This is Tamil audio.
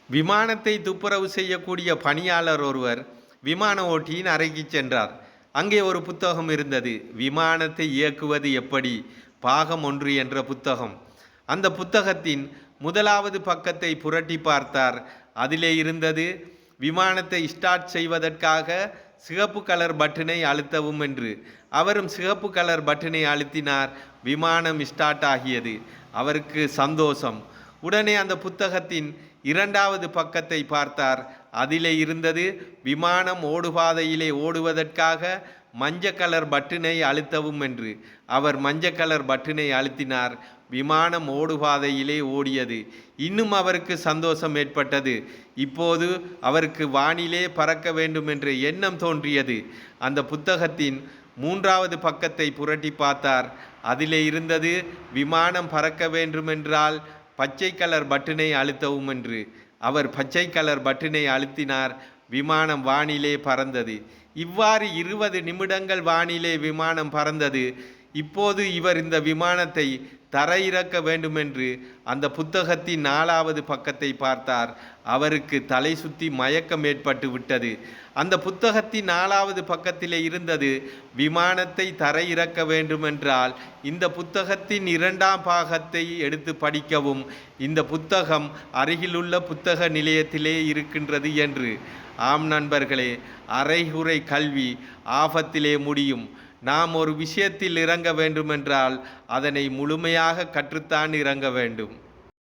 விமானத்தை துப்புரவு செய்யக்கூடிய பணியாளர் ஒருவர் விமான ஓட்டியின் அறைக்கு சென்றார். அங்கே ஒரு புத்தகம் இருந்தது. விமானத்தை இயக்குவது எப்படி, பாகம் 1 என்ற புத்தகம். அந்த புத்தகத்தின் முதலாவது பக்கத்தை புரட்டி பார்த்தார். அதிலே இருந்தது, விமானத்தை ஸ்டார்ட் செய்வதற்காக சிகப்பு கலர் பட்டனை அழுத்தவும் என்று. அவரும் சிகப்பு கலர் பட்டனை அழுத்தினார். விமானம் ஸ்டார்ட் ஆகியது. அவருக்கு சந்தோஷம். உடனே அந்த புத்தகத்தின் இரண்டாவது பக்கத்தை பார்த்தார். அதிலே இருந்தது, விமானம் ஓடுபாதையிலே ஓடுவதற்காக மஞ்சள் கலர் பட்டனை அழுத்தவும் என்று. அவர் மஞ்சள் கலர் பட்டனை அழுத்தினார். விமானம் ஓடுபாதையிலே ஓடியது. இன்னும் அவருக்கு சந்தோஷம் ஏற்பட்டது. இப்போது அவருக்கு வானிலே பறக்க வேண்டும் என்ற எண்ணம் தோன்றியது. அந்த புத்தகத்தின் மூன்றாவது பக்கத்தை புரட்டி பார்த்தார். அதிலே இருந்தது, விமானம் பறக்க வேண்டுமென்றால் பச்சை கலர் பட்டனை அழுத்தவும் என்று. அவர் பச்சை கலர் பட்டனை அழுத்தினார். விமானம் வானிலே பறந்தது. இவ்வாறு 20 நிமிடங்கள் வானிலே விமானம் பறந்தது. இப்போது இவர் இந்த விமானத்தை தரையிறக்க வேண்டுமென்று அந்த புத்தகத்தின் 4வது பக்கத்தை பார்த்தார். அவருக்கு தலை சுற்றி மயக்கம் ஏற்பட்டு விட்டது. அந்த புத்தகத்தின் 4வது பக்கத்திலே இருந்தது, விமானத்தை தரையிறக்க வேண்டுமென்றால் இந்த புத்தகத்தின் 2ஆம் பாகத்தை எடுத்து படிக்கவும். இந்த புத்தகம் அருகிலுள்ள புத்தக நிலையத்திலே இருக்கின்றது என்று. ஆம் நண்பர்களே, அரைகுறை கல்வி ஆபத்திலே முடியும். நாம் ஒரு விஷயத்தில் இறங்க வேண்டுமென்றால் அதனை முழுமையாக கற்றுத்தான் இறங்க வேண்டும்.